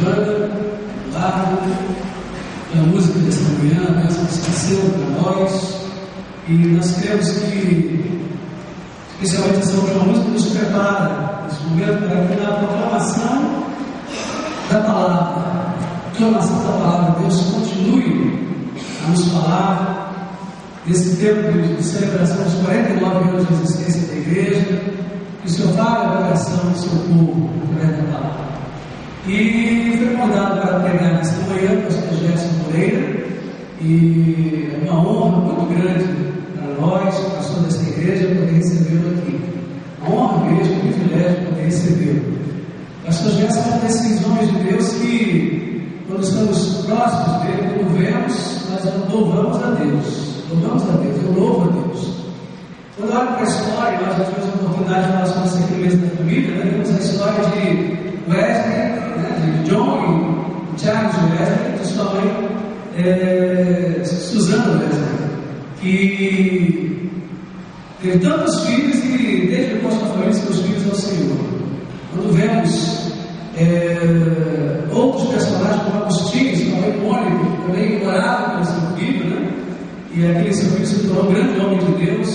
Jana, Lado, a música desta manhã, a bênção que esqueceu para nós, e nós queremos que, especialmente essa última música, nos prepara nesse momento para que na proclamação da palavra, Deus continue a nos falar nesse tempo de celebração dos 49 anos de existência da igreja, que o Senhor fale a vocação do seu povo através da palavra. E foi convidado para pregar nesta manhã o pastor Gerson Moreira, e é uma honra muito grande para nós, pastor desta igreja, poder recebê-lo aqui. Uma honra mesmo, um privilégio poder recebê-lo. Pastor Gerson é um desses homens de Deus que, quando estamos próximos dele, quando vemos, nós louvamos a Deus. Eu louvo a Deus. Quando eu olho para a história, nós já tivemos a oportunidade de falar sobre essa igreja da família, né? Temos a história de Wesley, de John e Charles Wesley, de sua mãe Susana Wesley, que teve tantos filhos e desde depois da família seus filhos ao Senhor. Quando vemos outros personagens como Agostinho, sua mãe Mônica, que também orava pelo seu filho, né? E aquele seu filho se tornou um grande homem de Deus.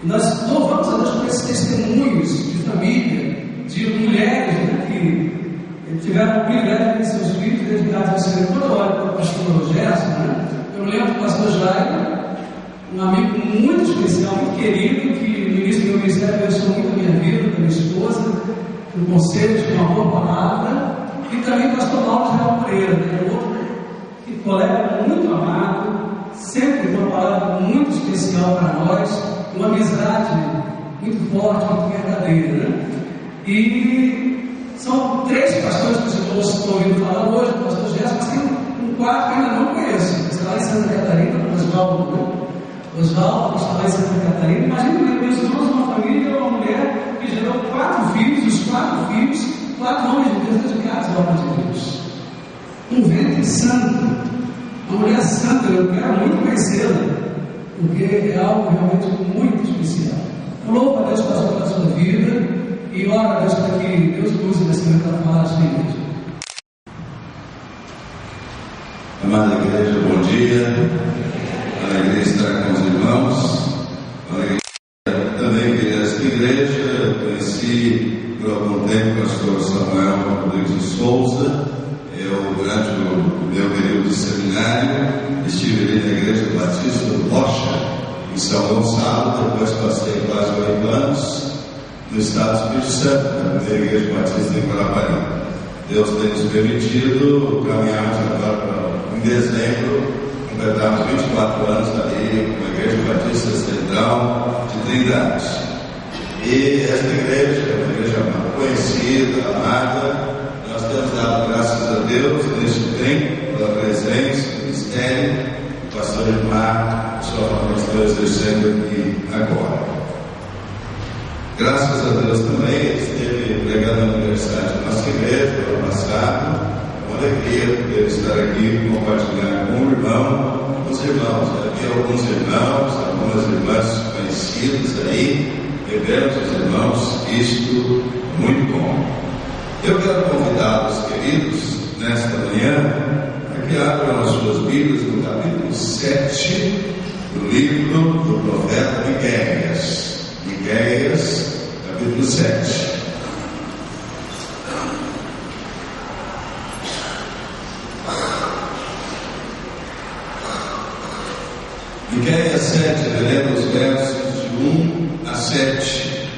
E nós louvamos a Deus por esses testemunhos de família, de mulheres, né, que tiveram o privilégio de seus filhos dedicados ao Senhor. Quando eu olho para o pastor Gerson, né, eu lembro do pastor Jairo, um amigo muito especial, muito querido, que no início do meu ministério abençoou muito a minha vida, a minha esposa, com conselhos, com uma boa palavra, e também o pastor Paulo Israel Moreira, né, outro colega muito amado, sempre com uma palavra muito especial para nós, uma amizade muito forte, muito verdadeira, né? E são 3 pastores que vocês estão ouvindo falar hoje, o pastor Gerson, mas tem um quarto que eu ainda não conheço, que está lá em Santa Catarina, o Oswaldo, né? Oswaldo, que está lá em Santa Catarina. Imagina, meus irmãos, uma família, uma mulher que gerou 4 filhos, os 4 filhos, 4 homens de Deus dedicados à obra de Deus. Um ventre santo, uma mulher santa, eu quero muito conhecê-la, porque é algo realmente muito especial. Eu louvo a Deus, pastor, pela sua vida, e oro a Deus para que Deus use nesse momento para falar a sua igreja. Amada igreja, bom dia. Alegria estar com os irmãos. Alegria também vir a esta igreja. Eu conheci por algum tempo o pastor Samuel Rodrigues de Souza. Eu, durante o meu período de seminário, estive ali na Igreja Batista do Rocha, em São Gonçalo. Depois passei quase 8 anos no estado do Espírito Santo, na primeira Igreja Batista em Guarapari. Deus tem nos permitido caminharmos agora em dezembro, completarmos 24 anos ali com a Igreja Batista Central de Trindade. E esta igreja é uma igreja conhecida, amada. Nós temos dado graças a Deus neste tempo, pela presença, do ministério, do pastor Edmar, que sua família está exercendo aqui agora. Graças a Deus também, ele esteve pregando no aniversário da nossa igreja no ano passado. Uma alegria poder estar aqui compartilhar com o irmão, com os irmãos. Havia alguns irmãos, algumas irmãs conhecidas aí, revemos os irmãos, isto muito bom. Eu quero convidá-los, queridos, nesta manhã, para que abram as suas Bíblias no capítulo 7 do livro do profeta Miqueias. Miqueias, capítulo 7. Miqueias 7, veremos os versos de 1 a 7.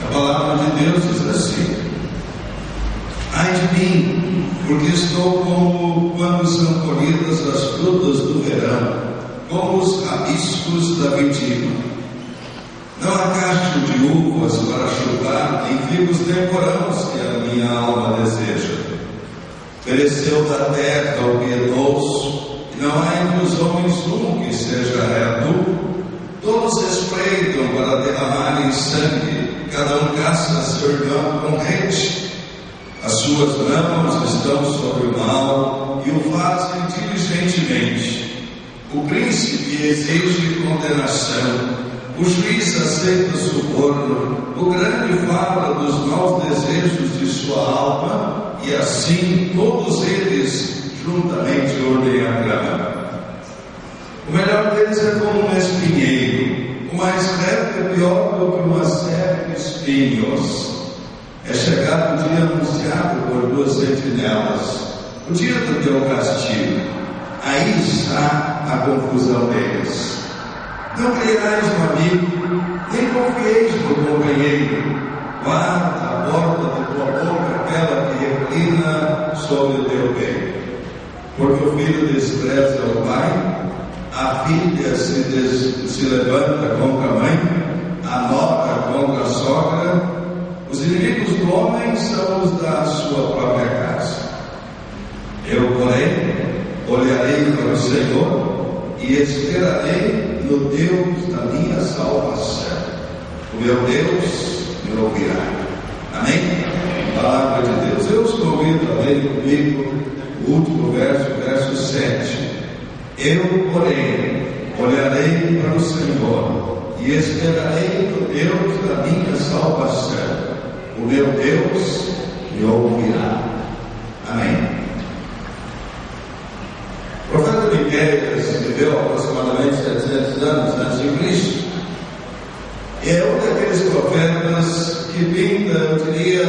A palavra de Deus diz assim: ai de mim, porque estou como quando são colhidas as frutas do verão, como os rabiscos da vindima. Não há cacho de uvas para chupar, nem figos temporãos que a minha alma deseja. Pereceu da terra o piedoso, e não há entre os homens um que seja reto. Todos espreitam para derramarem sangue, cada um caça seu irmão com rede. As suas mãos estão sobre o mal e o fazem diligentemente. O príncipe exige condenação, o juiz aceita suborno, o grande fala dos maus desejos de sua alma, e assim todos eles juntamente ordem a grama. O melhor deles é como um espinheiro, o mais reto é pior do que uma série de espinhos. É chegado o dia anunciado por duas sentinelas, o dia do teu castigo. Aí está a confusão deles. Não criais no amigo, nem confieis no companheiro. Guarda a porta da tua boca, aquela que reclina sobre o teu peito. Porque o filho despreza o pai, a filha se levanta contra a mãe, a nora contra a sogra. Os inimigos do homem são os da sua própria casa. Eu, porém, olharei para o Senhor e esperarei no Deus da minha salvação. O meu Deus me ouvirá. Amém? Palavra de Deus. Eu os convido a ler comigo o último verso, verso 7. Eu, porém, olharei para o Senhor e esperarei no Deus da minha salvação. O meu Deus me ouvirá. Amém. O profeta Miqueias viveu aproximadamente 700 anos antes de Cristo. É um daqueles profetas que pinta, eu diria,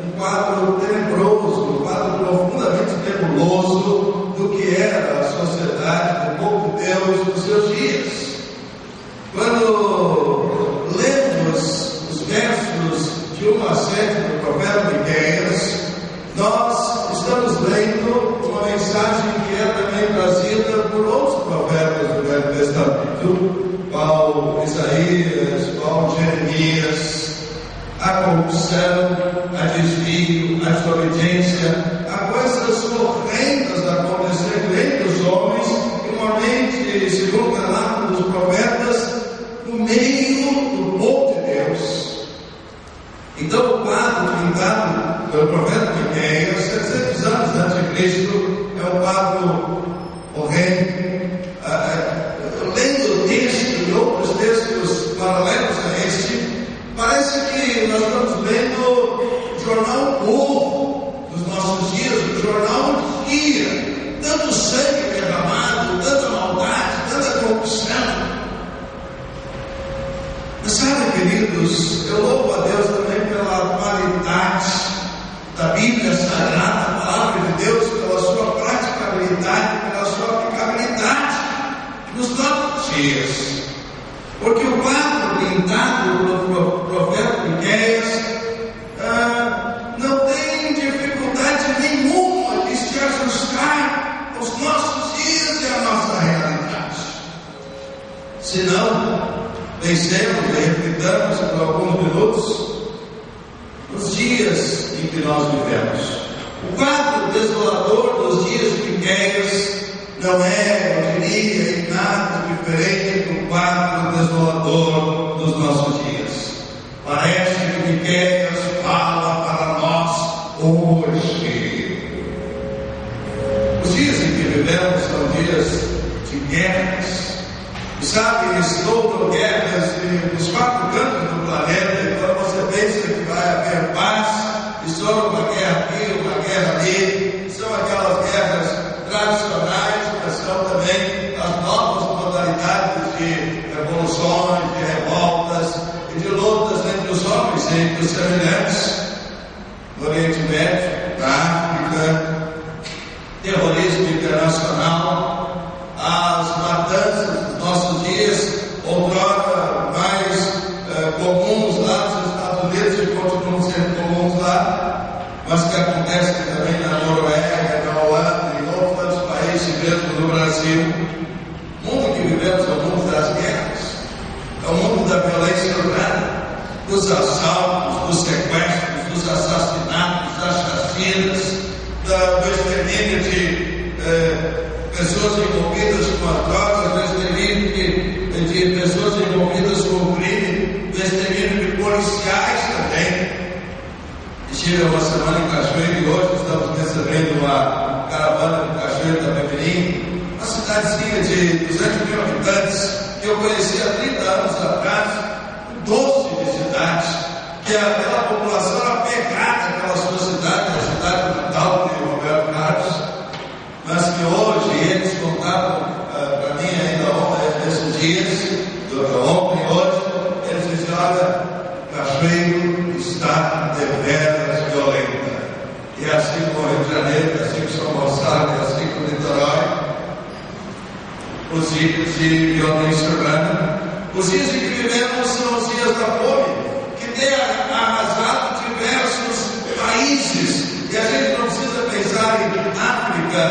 um quadro tenebroso, um quadro profundamente nebuloso do que era a sociedade do povo de Deus nos seus dias. Quando lemos os versos de 1 a 7 do profeta Miqueias, nós estamos lendo uma mensagem que é também trazida por outros profetas do Velho Testamento, qual Isaías, qual Jeremias. A corrupção, a desvio, a desobediência, há coisas horrendas acontecendo entre os homens, que normalmente, segundo o relato dos profetas, no meio do povo de Deus. Então, o quadro pintado pelo profeta Miqueias, 700 anos antes de Cristo, é um quadro horrendo. Lendo o texto e outros textos paralelos a este, parece que nós estamos lendo o jornal Povo dos nossos dias, o jornal do dia. Tanto sangue derramado, tanta maldade, tanta corrupção. Mas sabe, queridos, eu louvo a Deus também pela qualidade da Bíblia Sagrada, a palavra de Deus, pela sua praticabilidade, pela sua aplicabilidade nos nossos dias. Porque o quadro pintado pelo profeta Miqueias não tem dificuldade nenhuma de se ajustar aos nossos dias e à nossa realidade. Se não, pensemos e reflitamos por alguns minutos nos dias em que nós vivemos. O quadro desolador dos dias de Miqueias não é, eu diria, em nada diferente do quadro desolador dos nossos dias. Parece que Miqueias fala para nós hoje. Os dias em que vivemos são dias de guerras. E sabe, estouram guerras nos 4 cantos do planeta. Então você pensa que vai haver paz, estoura uma guerra aqui, uma guerra ali. São aquelas guerras tradicionais, mas são também as novas modalidades de revoluções, de revoltas e de lutas entre os homens e entre os semelhantes. No Oriente Médio, na África, terrorismo internacional, as matanças dos nossos dias, outrora mais comuns lá nos Estados Unidos e continuam sendo comuns lá, mas que acontecem também na Noruega, na Holanda e em outros países, mesmo no Brasil. O mundo que vivemos é o mundo das guerras, é o mundo da violência urbana, dos assaltos, dos sequestros, dos assassinatos, das chacinas, do extermínio de pessoas envolvidas com as drogas, do extermínio de pessoas envolvidas com o crime, do extermínio de policiais também. Estive uma semana em Cachoeiro e hoje estamos recebendo uma caravana de Cachoeiro da Beberim, uma cidadezinha de 200 mil habitantes que eu conheci há 30 anos atrás, um doce de cidade, que aquela população era pegada àquela sua cidade, a cidade natal de Roberto Carlos, mas que hoje eles contavam para mim ainda nesses dias, ontem e hoje, eles diziam: olha, Cachoeiro está deveras violenta. E é assim como o Rio de Janeiro, é assim que São Gonçalo, é assim como o Niterói, os dias de violência urbana. Os dias em que vivemos são os dias da fome, que tem arrasado diversos países. E a gente não precisa pensar em África,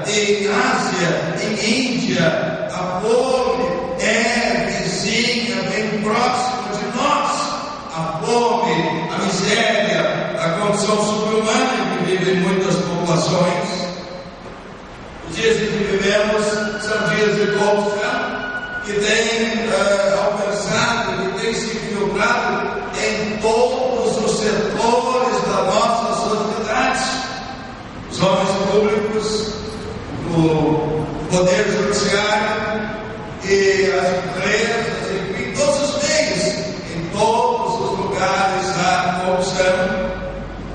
em Ásia, em Índia. A fome é vizinha, bem próxima de nós. A fome, a miséria, a condição sobre-humana em que vivem muitas populações. Os dias em que vivemos são dias de corrupção, que tem alcançado, que tem se infiltrado em todos os setores da nossa sociedade. Os homens públicos, o poder judiciário e as empresas, enfim, todos os meios, em todos os lugares há corrupção.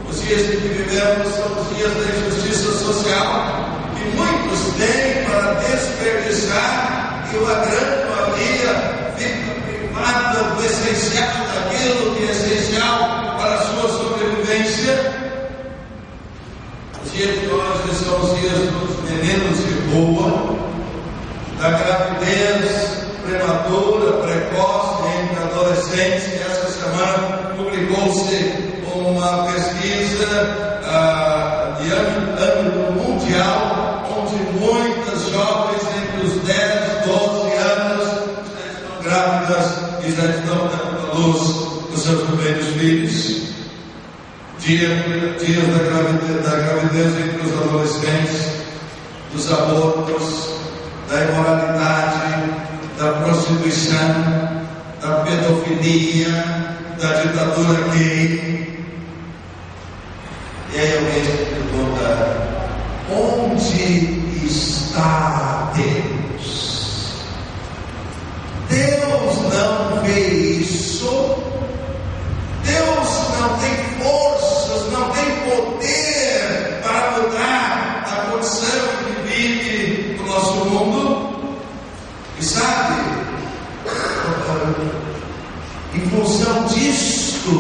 Os dias em que vivemos são os dias da injustiça social, que muitos têm para desperdiçar, e uma grande maioria fica privada do essencial, daquilo que é essencial para a sua sobrevivência. Os dias de hoje são os dias dos meninos de rua, da gravidez prematura, precoce entre adolescentes. E essa semana publicou-se uma pesquisa de âmbito mundial, onde muitas jovens entre os 10 e 12 anos já estão grávidas e já estão dando à luz os seus primeiros filhos. Dias da gravidez entre os adolescentes, dos abortos, da imoralidade, da prostituição, da pedofilia, da ditadura gay. E aí alguém se pergunta: onde está Deus? Deus não vê isso. Deus não tem forças, não tem poder para mudar a condição que vive no nosso mundo. E sabe, em função disto,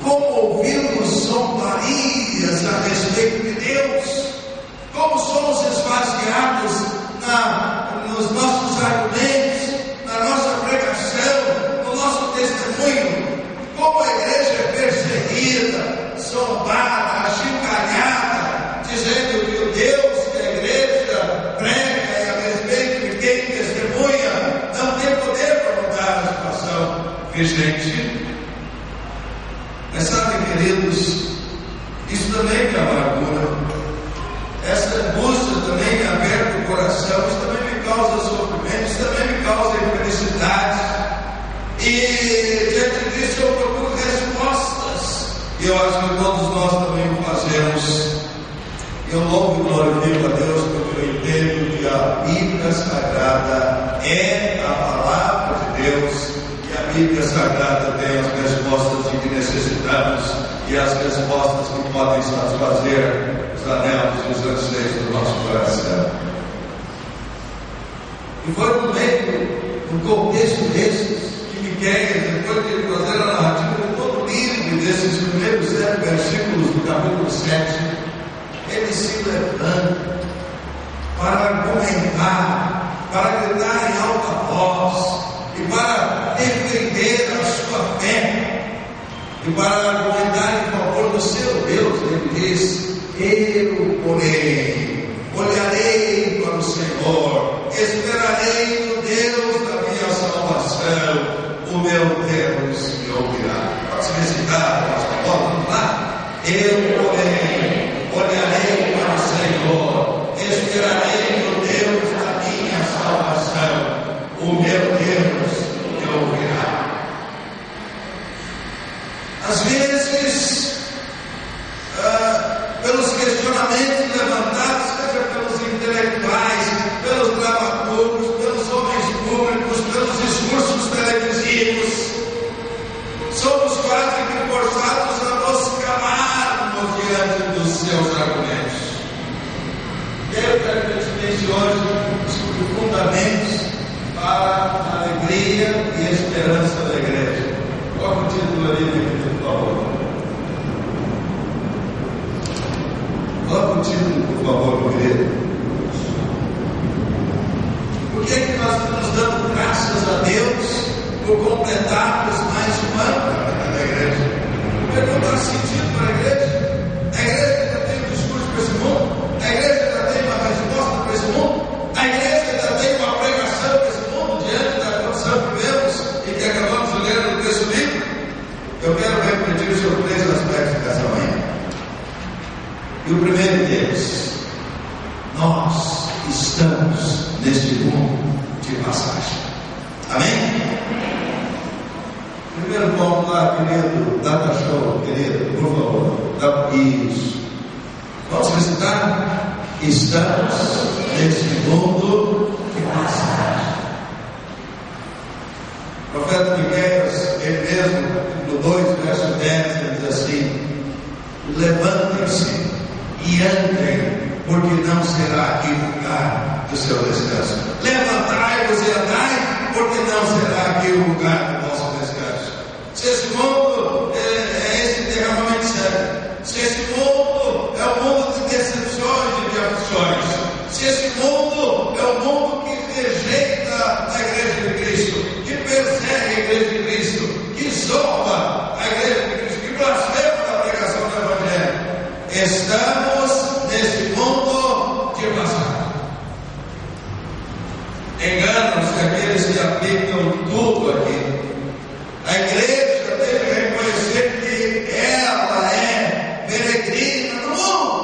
como ouvimos zombarias a respeito de Deus, como somos esvaziados nos nossos argumentos, na nossa pregação, no nosso testemunho, como a igreja é perseguida, zombada, achincalhada, dizendo que o Deus que a igreja prega e a respeito de quem testemunha não tem poder para mudar a situação vigente. Mas sabe, queridos, isso também é amargura. Essa angústia também me aperta o coração, isso também me causa sofrimento, isso também me causa infelicidade. E diante disso eu procuro respostas. E eu acho que todos nós também o fazemos. Eu louvo e glorifico a Deus porque eu entendo que a Bíblia Sagrada é a palavra de Deus. E a Bíblia Sagrada tem as respostas de que necessitamos e as respostas que podem satisfazer os anelos e os anseios do nosso coração. E foi no contexto desses que Miqueias, depois de fazer a narrativa de todo o livro, desses primeiros 7 versículos do capítulo 7, ele se levanta para argumentar, para gritar em alta voz e para defender a sua fé e para argumentar em favor do seu Deus. Ele diz: eu, porém, olharei para o Senhor, esperarei no Deus da minha salvação, o meu Deus me ouvirá. Pode se recitar a nossa voz, vamos lá? Eu, porém, olharei para o Senhor, esperarei no Deus da minha salvação, o meu Deus me ouvirá. Às vezes, pelos questionamentos levantados, seja pelos intelectuais, pelos dramaturgos, pelos homens públicos, pelos discursos televisivos, mensagem de hoje sobre fundamentos para a alegria e a esperança da igreja. Qual é o título ali, por favor? Qual é o título, por favor, meu querido? Por que é que nós estamos dando graças a Deus por completarmos mais um ano da igreja? Porque não dá sentido para a igreja. A igreja já tem um discurso para esse mundo, a igreja já tem uma resposta para esse mundo, a igreja já tem uma pregação para esse mundo diante da condição que vivemos e que acabamos de ler no texto bíblico. Eu quero refletir sobre 3 aspectos dessa manhã. E o primeiro deles, nós estamos neste mundo de passagem. Amém? Primeiro ponto lá, querido, data show, querido, por favor. Isso. Vamos recitar? Estamos neste mundo de passagem. O profeta Miqueias, ele mesmo, capítulo 2, verso 10, ele diz assim: levantem-se e andem, porque não será aqui lugar do seu descanso. Levantai-vos e andai, porque não será aqui o lugar do vosso descanso. Se esse mundo é esse derramamento de sangue, se esse mundo é um mundo de decepções e de aflições, se esse mundo é um mundo que rejeita a igreja de Cristo, que persegue a igreja de Cristo, que zomba a igreja de Cristo, que blasfema a pregação do Evangelho, estamos nesse mundo de passagem. Enganam-se aqueles que aplicam tudo aqui. A igreja tem que reconhecer que ela é peregrina no mundo.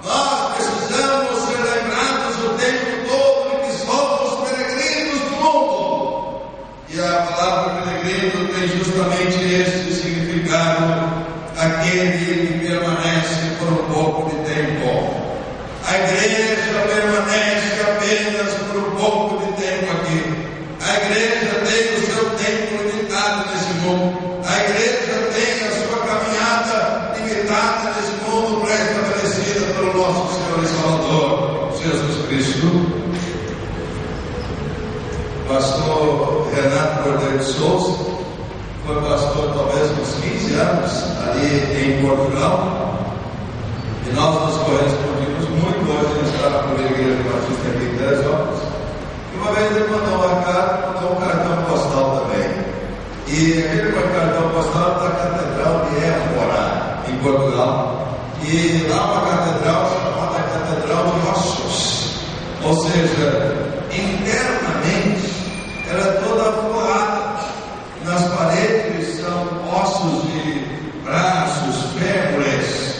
Nós precisamos ser lembrados o tempo todo de que somos peregrinos do mundo. E a palavra peregrino tem justamente este significado: aquele que permanece por um pouco de tempo. A igreja permanece apenas por um pouco de tempo aqui. A igreja tem o seu tempo limitado nesse mundo. A igreja tem a sua caminhada limitada nesse mundo, pré-estabelecida pelo nosso Senhor e Salvador, Jesus Cristo. Pastor Renato Cordeiro de Souza foi pastor talvez uns 15 anos ali em Portugal. E nós nos correspondimos muito. Hoje ele está na primeira igreja batista aqui em Teresópolis. E uma vez ele mandou uma carta, mandou um cartão postal também. E aquele cartão postal da Catedral de Évora, em Portugal. E lá uma catedral chamada Catedral de Ossos. Ou seja, internamente ela é toda forrada. Nas paredes são ossos de braços, fêmures.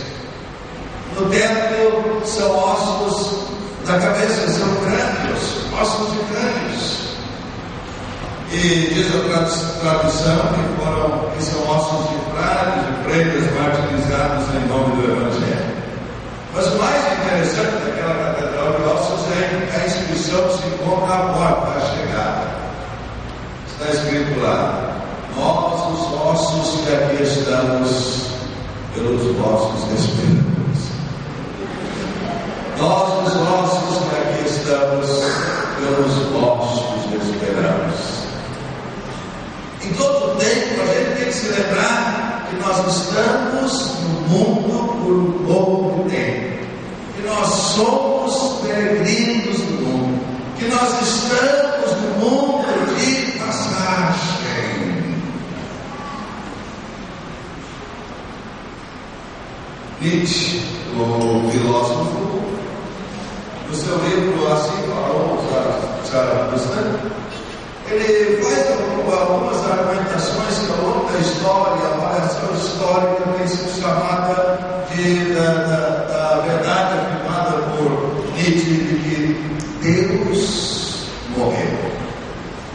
No teto são ossos da cabeça, são crânios, ossos de crânios. E diz a tradição que são ossos de frades e freiras martirizados em nome do Evangelho. Mas o mais interessante daquela catedral de ossos é a inscrição que se encontra à porta, à chegada. Está escrito lá: nós, os ossos que aqui estamos, pelos vossos desperadores. Nós, os ossos que aqui estamos, pelos vossos desperadores. Em todo tempo, a gente tem que se lembrar que nós estamos no mundo por um pouco tempo, que nós somos peregrinos do mundo, que nós estamos no mundo de passagem. Nietzsche, o filósofo, no seu livro Assim Falou Zaratustra, ele faz algumas argumentações que ao longo da história, a avaliação histórica tem sido chamada da verdade afirmada por Nietzsche de que Deus morreu.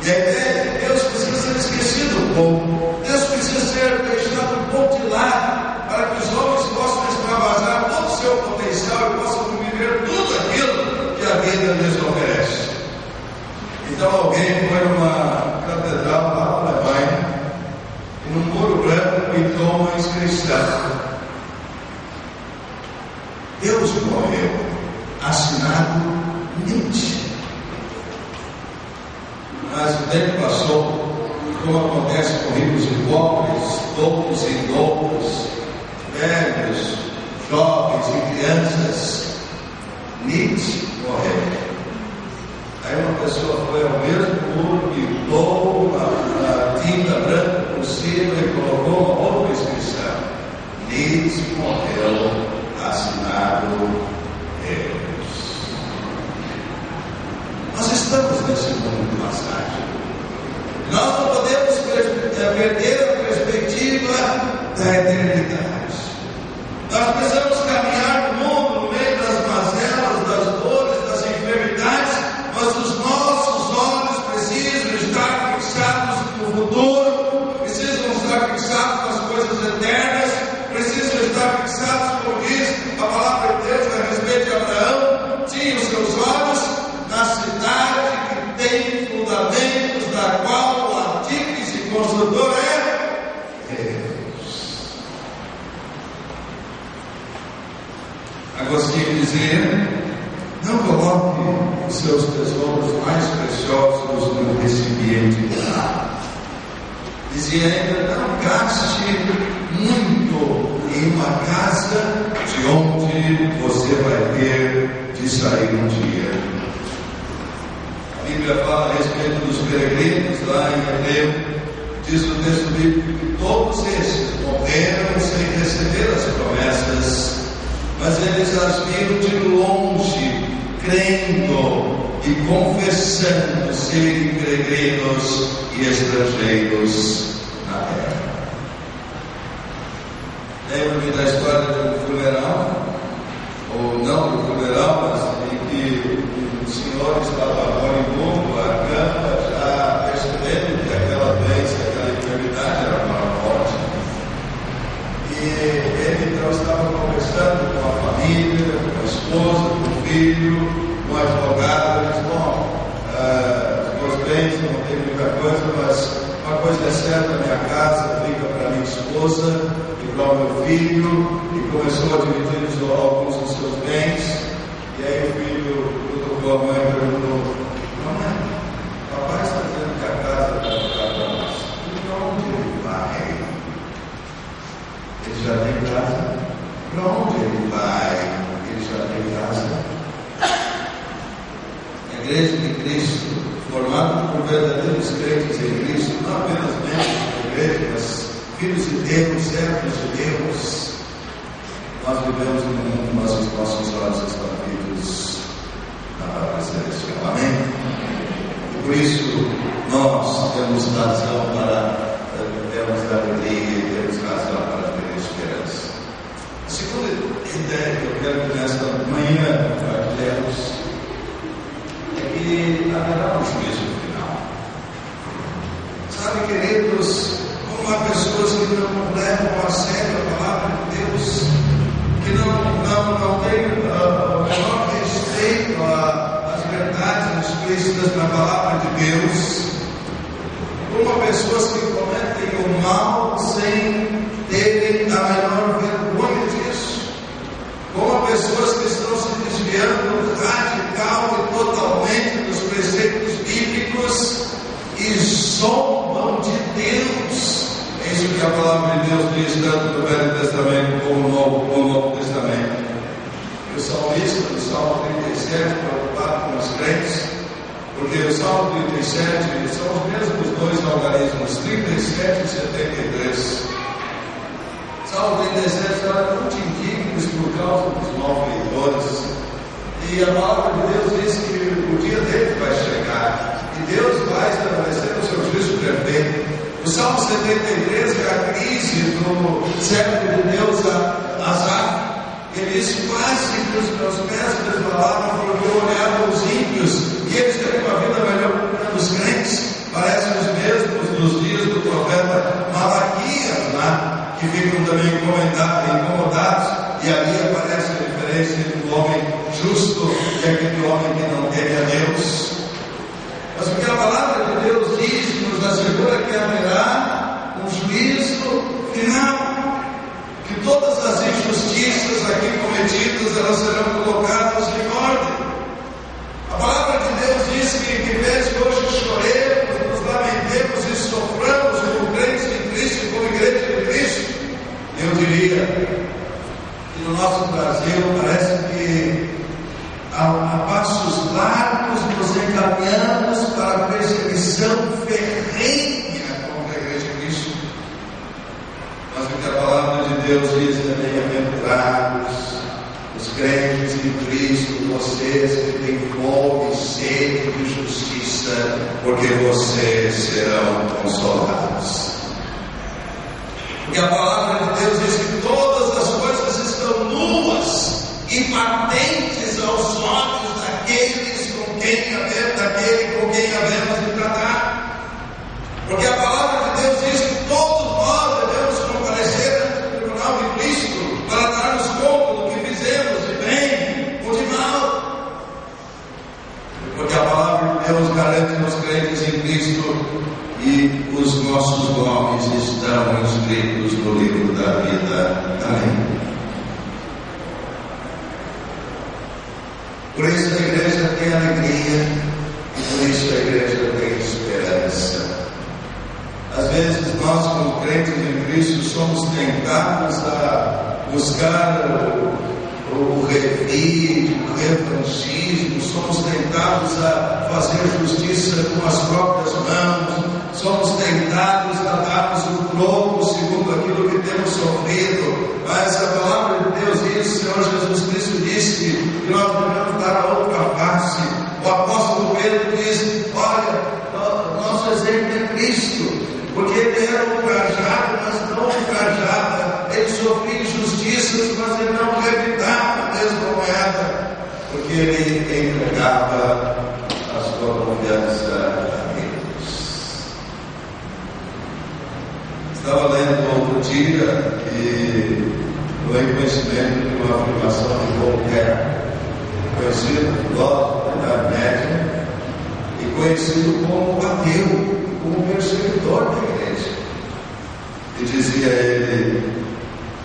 E a ideia de que Deus precisa ser esquecido um pouco. Deus precisa ser deixado um pouco de lado para que os homens possam extravasar todo o seu potencial e possam viver tudo aquilo que a vida lhes oferece. Então alguém foi numa catedral lá na Alemanha e no muro branco pintou uma inscrição: Deus morreu, assinado Nietzsche. Mas o tempo passou, como acontece com ricos e pobres, doutos e indoutos, velhos, jovens e crianças, Nietzsche morreu. Aí uma pessoa foi ao mesmo muro, pintou uma tinta branca por cima e colocou uma outra inscrição: Nietzsche morreu, assinado Deus. Nós estamos nesse mundo de massagem. Nós não podemos perder a perspectiva da eternidade. Nós precisamos caminhar no mundo, no meio das mazelas, das dores, das enfermidades, mas os nossos olhos precisam estar fixados no futuro, precisam estar fixados nas coisas eternas, precisam estar fixados, como diz a palavra de Deus a respeito de Abraão, tinha os seus olhos na cidade que tem fundamentos, da qual o artífice e construtor é Deus. Agostinho dizia: não coloque os seus tesouros mais preciosos no recipiente de água. Dizia ainda: não gaste muito em uma casa de onde você vai ter de sair um dia. A Bíblia fala a respeito dos peregrinos lá em Hebreu. Diz o texto bíblico que todos esses morreram sem receber as promessas, mas eles as viram de longe, crendo e confessando serem peregrinos e estrangeiros na terra. Lembro-me da história de um funeral, ou não do funeral, mas em que o senhor estava moribundo, a cama, já percebendo que aquela doença, aquela enfermidade era uma morte. E ele então estava conversando com a família, com a esposa, com o filho, com o advogado. Ele disse: bom, os meus bens não tem muita coisa, mas uma coisa é certa, a minha casa fica para minha esposa e para o meu filho. E começou a dividir alguns dos seus bens. E aí o filho tocou a mãe e perguntou: mamãe, papai está dizendo que a casa vai ficar para nós. E para onde ele vai? Ele já tem casa? Para onde ele vai? Ele já tem casa? A igreja de Cristo, formada por verdadeiros crentes em Cristo, não apenas membros da igreja, mas filhos de Deus, servos de Deus. Nós vivemos no mundo, mas os nossos olhos estão fitos na palavra celestial. Amém? E por isso, nós temos razão para termos alegria e temos razão para ter esperança. A segunda ideia que eu quero que nesta manhã compartilhemos é que haverá um juízo final. Sabe, queridos, como há pessoas que não levam a sério a palavra de Deus, que não têm o menor respeito às verdades explícitas na palavra de Deus, como há pessoas que cometem o mal sem terem a menor vergonha disso, como há pessoas que estão se desviando radical e totalmente dos preceitos bíblicos e zombam de Deus. É isso que a palavra de Deus diz tanto no Velho Testamento como no Novo Testamento. E o salmista, no Salmo 37, preocupado com os crentes, porque o Salmo 37 são os mesmos dois algarismos, 37 e 73. Salmo 37 fala: não te indignes por causa dos malfeitores. E a palavra de Deus diz que o dia dele vai chegar e Deus vai estabelecer o seu juízo perfeito. O Salmo 73 é a crise do servo de Deus, Asaf. Ele diz: quase que os meus pés resvalavam porque eu olhava os ímpios e eles têm uma vida melhor que a dos crentes. Parecem os mesmos dos dias do profeta Malaquias, né? Que ficam também incomodados, e ali aparece a diferença entre o homem justo e aquele homem que não teme a Deus. Mas o que a palavra de Deus diz, nos assegura que haverá um juízo final, que todas as injustiças aqui cometidas, elas serão colocadas em ordem. A crentes em Cristo, vocês que têm fome e sede de justiça, porque vocês serão consolados. Porque a palavra de Deus diz que todas as coisas estão nuas e patentes aos olhos daquele com quem havemos de tratar. Porque a palavra de Deus diz que todos nós devemos comparecer ante o tribunal de Cristo para darmos conta do que fizemos de bem ou de mal. Porque a palavra de Deus garante aos crentes em Cristo e os nossos nomes estão inscritos no livro da vida. Amém. Por isso a igreja tem alegria e por isso a igreja tem esperança. Às vezes nós, como crentes em Cristo, somos tentados a buscar o revide, o revanchismo, somos tentados a fazer justiça com as próprias mãos, somos tentados a darmos o troco segundo aquilo que temos sofrido. Mas a palavra de Deus diz, o Senhor Jesus Cristo disse que nós devemos dar a outra face. O apóstolo Pedro diz: olha, nosso exemplo é Cristo, porque ele era ultrajado, mas não ultrajada, ele sofria injustiças, mas ele não revidava a mesma moeda, porque ele entregava a sua confiança a Deus. Estava lendo outro dia e tomei conhecimento de uma afirmação de Voltaire, conhecido filósofo da Idade Média e conhecido como ateu, como perseguidor da igreja. E dizia ele: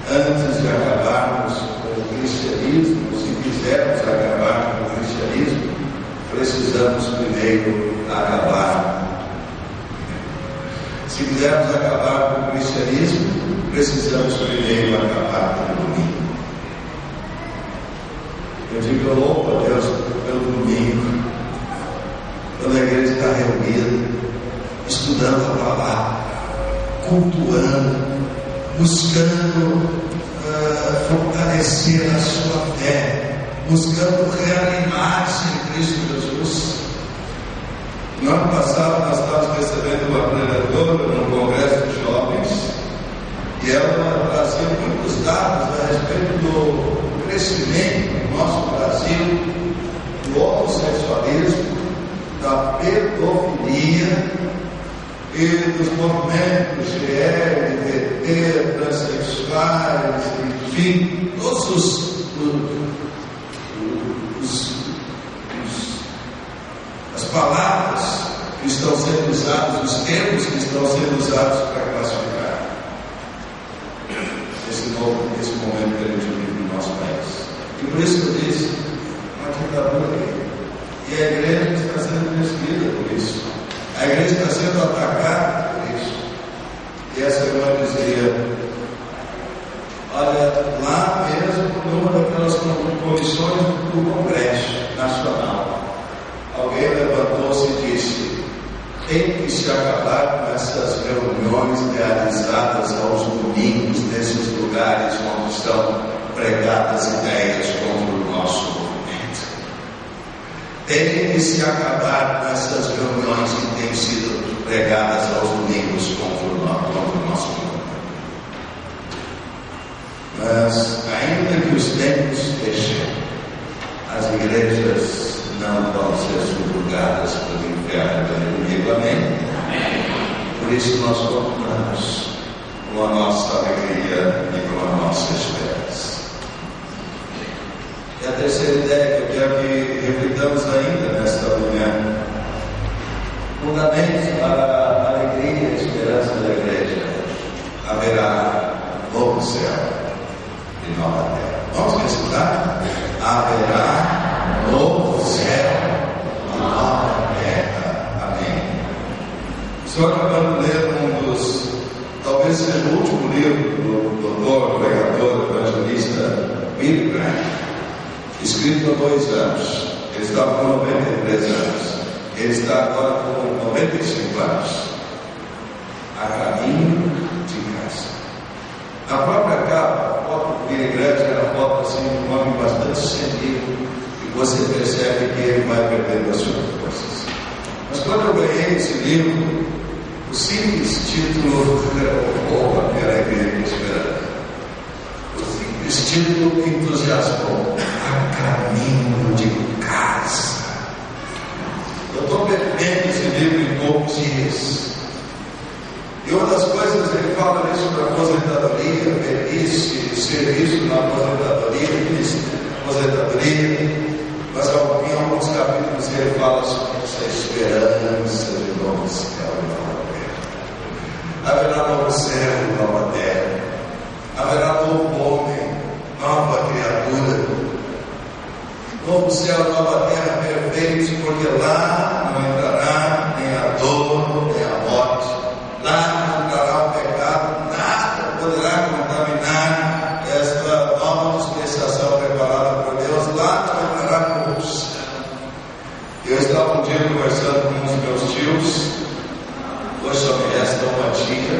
antes de acabarmos com o cristianismo, se quisermos acabar com o cristianismo, precisamos primeiro acabar. Se quisermos acabar com o cristianismo, precisamos primeiro acabar com o domingo. Eu digo, eu louvo a Deus pelo domingo, quando a igreja está reunida, estudando a palavra, cultuando, buscando fortalecer a sua fé, buscando reanimar-se em Cristo Jesus. No ano passado nós estávamos recebendo uma pregadora no Congresso de Jovens e ela trazia muitos dados a respeito do crescimento no nosso Brasil, do homossexualismo, da pedofilia e dos movimentos LGBT, transexuais, enfim, todos as palavras que estão sendo usadas, os termos que estão sendo usados para classificar esse momento que a gente vive no nosso país. E por isso eu disse, uma ditadura aí. E a igreja está sendo perseguida por isso. A igreja está sendo atacada por isso. E essa irmã dizia: olha, lá mesmo, numa daquelas comissões do Congresso Nacional, alguém levantou-se e disse: tem que se acabar com essas reuniões realizadas aos domingos nesses lugares onde estão pregadas ideias contra o nosso movimento. Tem que se acabar com essas reuniões que têm sido pregadas aos domingos contra o nosso movimento. Mas, ainda que os tempos fechem, as igrejas não vão ser subjugadas pelo inferno do inimigo. Amém? Por isso nós contamos com a nossa alegria e com a nossa esperança. E a terceira ideia que eu quero que reflitamos ainda nesta manhã: fundamentos para a alegria e a esperança da igreja. Haverá novo céu e nova terra. Vamos recitar? Haverá novo céu e nova terra. Amém. Estou acabando de ler talvez seja o último livro do doutor, pregador, evangelista Billy Graham, escrito há 2 anos. Ele estava com 93 anos. Ele está agora com 95 anos. A caminho de casa. Na própria capa, a foto biquíni grande, era foto assim de um homem bastante senil, e você percebe que ele vai perdendo as suas forças. Mas quando eu ganhei esse livro, o simples título era a Igreja Esperança. O simples título entusiasmou: A Caminho de Casa. Eu estou bebendo esse livro em poucos dias. E uma das coisas, ele fala isso da aposentadoria, velhice, serviço na aposentadoria, mas em alguns capítulos ele fala sobre essa esperança de novo céu e nova terra. Haverá novo céu e nova terra. Haverá novo homem, nova criatura. Novo céu e nova terra perfeitos, porque lá não entrará nem a dor, nem a morte. Lá não entrará o pecado, nada poderá contaminar esta nova dispensação preparada por Deus. Lá não entrará corrupção. Eu estava um dia conversando com uns meus tios, hoje só me resta uma tia,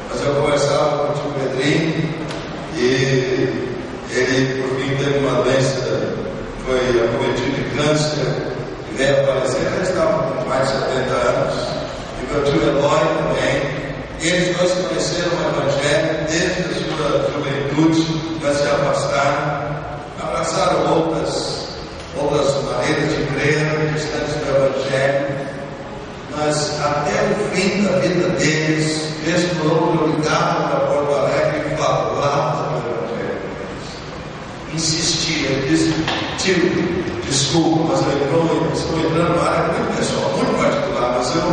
mas eu conversava com o tio Pedrinho, e ele, por fim, teve uma doença, foi acometido de câncer, e veio a falecer. Ele estava com mais de 70 anos. E meu tio Eloy também. E eles dois conheceram o Evangelho desde a sua juventude, mas se afastaram, abraçaram outras maneiras de crer, distantes do Evangelho, mas até o fim da vida deles, vez por outra, eu ligava para Porto Alegre e falava do Evangelho deles. Insistia, eu disse: tio, desculpa, mas eu estou entrando numa área muito pessoal, muito particular, mas eu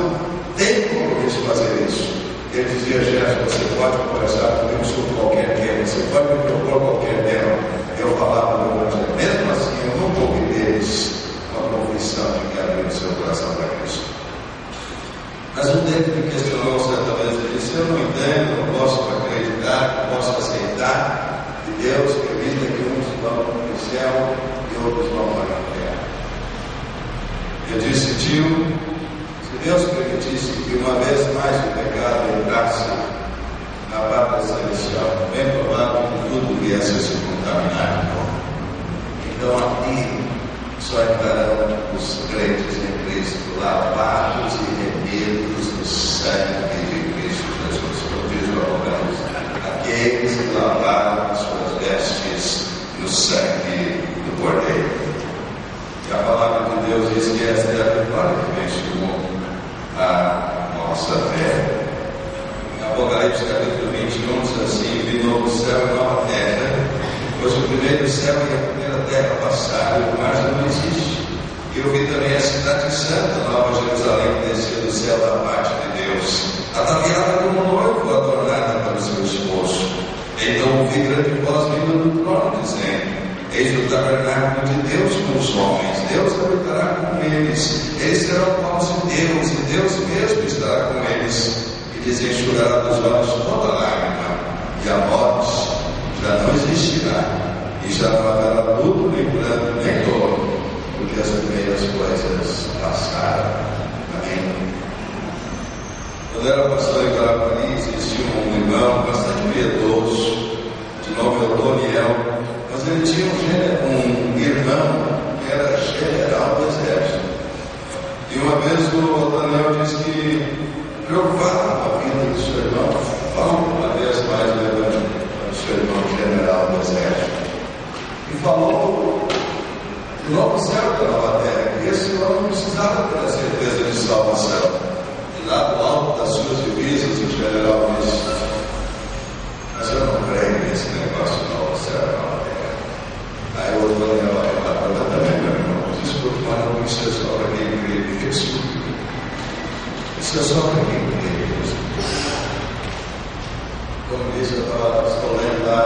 tenho compromisso de fazer isso. Ele dizia: Gerson, você pode conversar comigo sobre qualquer tema, você pode me propor qualquer tema. Eu falava do Evangelho. Mesmo assim, eu não ouvi deles uma confissão de que abriu o seu coração para Cristo. Mas um deles me questionou certa vez, ele disse: eu não entendo, não posso acreditar, não posso aceitar que Deus permita que uns vão para o céu e outros vão para a terra. Eu disse: tio, se Deus permitisse que uma vez mais o pecado entrasse na pátria celestial, bem provável que tudo viesse a se contaminar de novo. Então aqui só entrarão os crentes em Cristo, lavados e remidos no sangue de Cristo Jesus. Como diz o Apocalipse, aqueles que lavaram as suas vestes no sangue do Cordeiro. E a palavra de Deus diz que esta é a vitória que vence o mundo, a nossa fé. Em Apocalipse capítulo 21 diz assim: vi novo céu e nova terra, pois o primeiro céu e a primeira terra passaram, e o mar já não existe. E eu vi também a cidade santa, Nova Jerusalém, que descia do céu da parte de Deus, ataviada como noivo, adornada para o seu esposo. Então ouvi grande voz vinda do trono, dizendo: eis o tabernáculo de Deus com os homens, Deus habitará com eles, eles serão povos de Deus, e Deus mesmo estará com eles, e lhes enxugará dos olhos toda lágrima, e a morte já não existirá, e já não haverá luto, nem pranto, nem dor, porque as primeiras coisas passaram. Amém. Quando era pastor em Guarapari, existia um irmão bastante piedoso, de nome Otoniel. Mas ele tinha um irmão que era general do exército. E uma vez o Daniel disse que preocupado com a vida do seu irmão, falou uma vez mais do Evangelho do seu irmão general do exército. E falou do novo céu e da nova terra, que esse homem não precisava ter a certeza de salvação. E lá do alto das suas divisas, o general disse: mas eu não creio nesse negócio do novo céu e nova terra. Aí o outro Daniel relatou também, meu irmão: desculpa, mas não, isso é só para quem crê. Desculpa, isso é só para quem crê. Como disse, eu estou lendo lá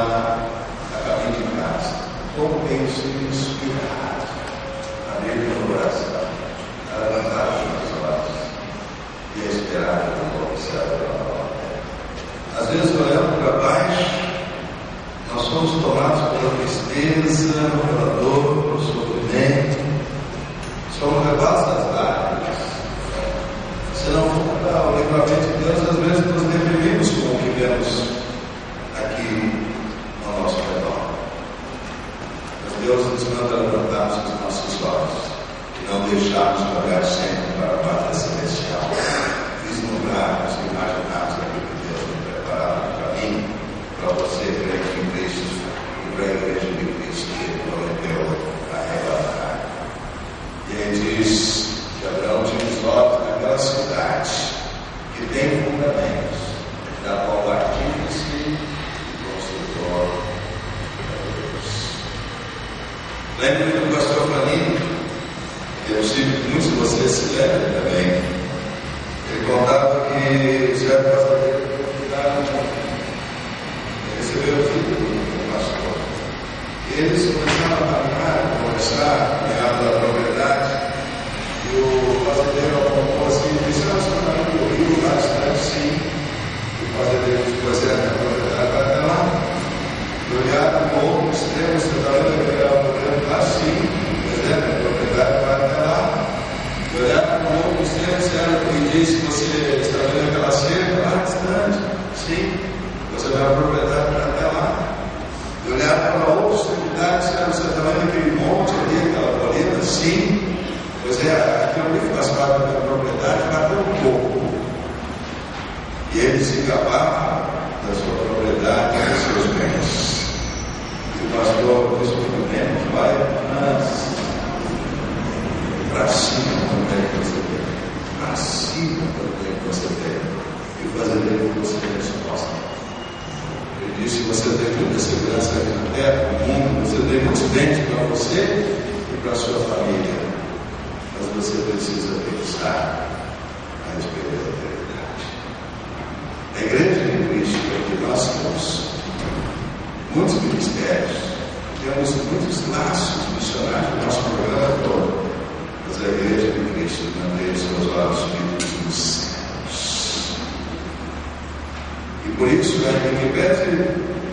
a caminho de casa. Como tem sido inspirado a abrir meu coração, a levantar os meus olhos e a esperar pelo novo céu e pela nova terra. Às vezes, olhando para baixo, nós somos tomados pela tristeza, pela dor, pelo sofrimento, somos levados às lágrimas. Se não for para deixarmos olhar sempre para a pátria celestial, vislumbrarmos e imaginarmos aquilo que Deus tem preparado para mim, para você, crente em Cristo, e para a igreja de Cristo que Ele prometeu arrebatar. E ele diz que Abraão tinha os olhos naquela cidade que tem fundamentos, da qual o artífice e construtor é Deus. Lembro do pastor Fanini, que eu sei que muitos de vocês se lembram também. Ele contava que certo fazendeiro recebeu o filho do pastor. E eles começaram a conversar, ganhar da propriedade. E o fazendeiro apontou assim e disse: "Você está no rio bastante, sim." O fazendeiro disse: "Pois é, a propriedade vai até lá." Olharam no outro extremo, você está vendo aquele propriedade? "Ah, sim." "Pois é, a propriedade vai até lá." Olharam no outro extremo, disseram: "E disse que você está vendo aquela cerca lá distante?" "Sim." "Você vai a propriedade para até lá." Olharam para a outra extremidade, disseram: "Você está vendo aquele monte ali, aquela colina?" "Sim." "Pois é, aquilo ali faz parte da minha propriedade, bateu um pouco." E eles se gabavam da sua propriedade e dos seus bens. E o pastor disse: "Menos vai, mas para cima também que você tem. Para cima também que você tem. E o fazendeiro que você tem resposta." Ele disse: "Você tem muita segurança aqui na terra, no mundo, você tem muitos bens para você e para a sua família. Mas você precisa pensar a respeito da eternidade." A igreja de Cristo é que nós temos muitos ministérios, temos muitos laços missionários no nosso programa todo, mas a igreja de Cristo mantém os seus olhos fitos nos céus. E por isso, em pese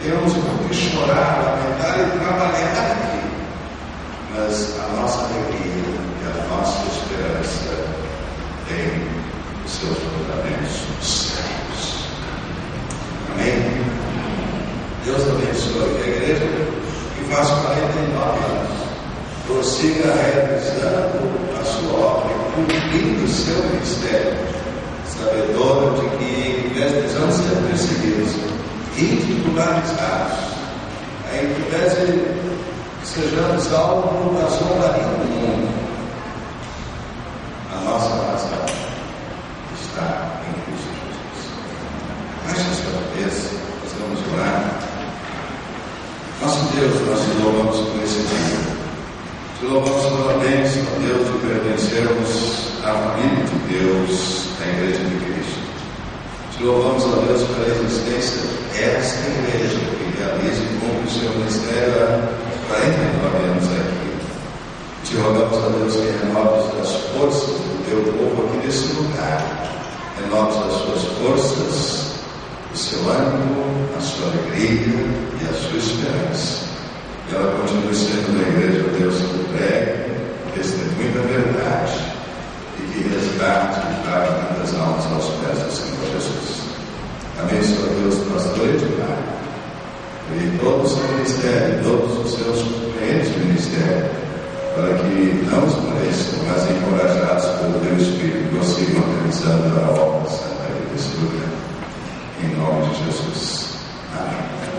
temos muito que chorar, lamentar e trabalhar aqui, mas a nossa alegria e a nossa esperança tem os seus fundamentos nos céus. Amém? Deus abençoe a igreja que faz 49 anos, prossiga realizando a sua obra, cumprindo o seu ministério, sabedora de que, em vez de não ser perseguidos, ridicularizados, em vez de sejamos alvo da zombaria do mundo, a nossa razão está em Cristo Jesus. Baixe a sua cabeça, nós vamos orar. Nosso Deus, nós te louvamos por esse dia. Te louvamos pela bênção, Deus, de pertencermos à família de Deus, à igreja de Cristo. Te louvamos, ó Deus, pela existência desta igreja que realiza e cumpre o seu ministério há 49 anos aqui. Te rogamos, ó Deus, que renoves as forças do teu povo aqui nesse lugar. Renoves as suas forças, o seu ânimo, a sua alegria e a sua esperança. Que ela continue sendo uma igreja, ó Deus, que prega, testemunha da verdade e que resgate e traga muitas almas aos pés do Senhor Jesus. Abençoa, Deus, o pastor Edmar e todo o seu ministério, todos os seus companheiros de ministério, para que não esmoreçam, mas encorajados pelo teu Espírito, consigam realizando a obra santa desse lugar. Em nome de Jesus. Amém.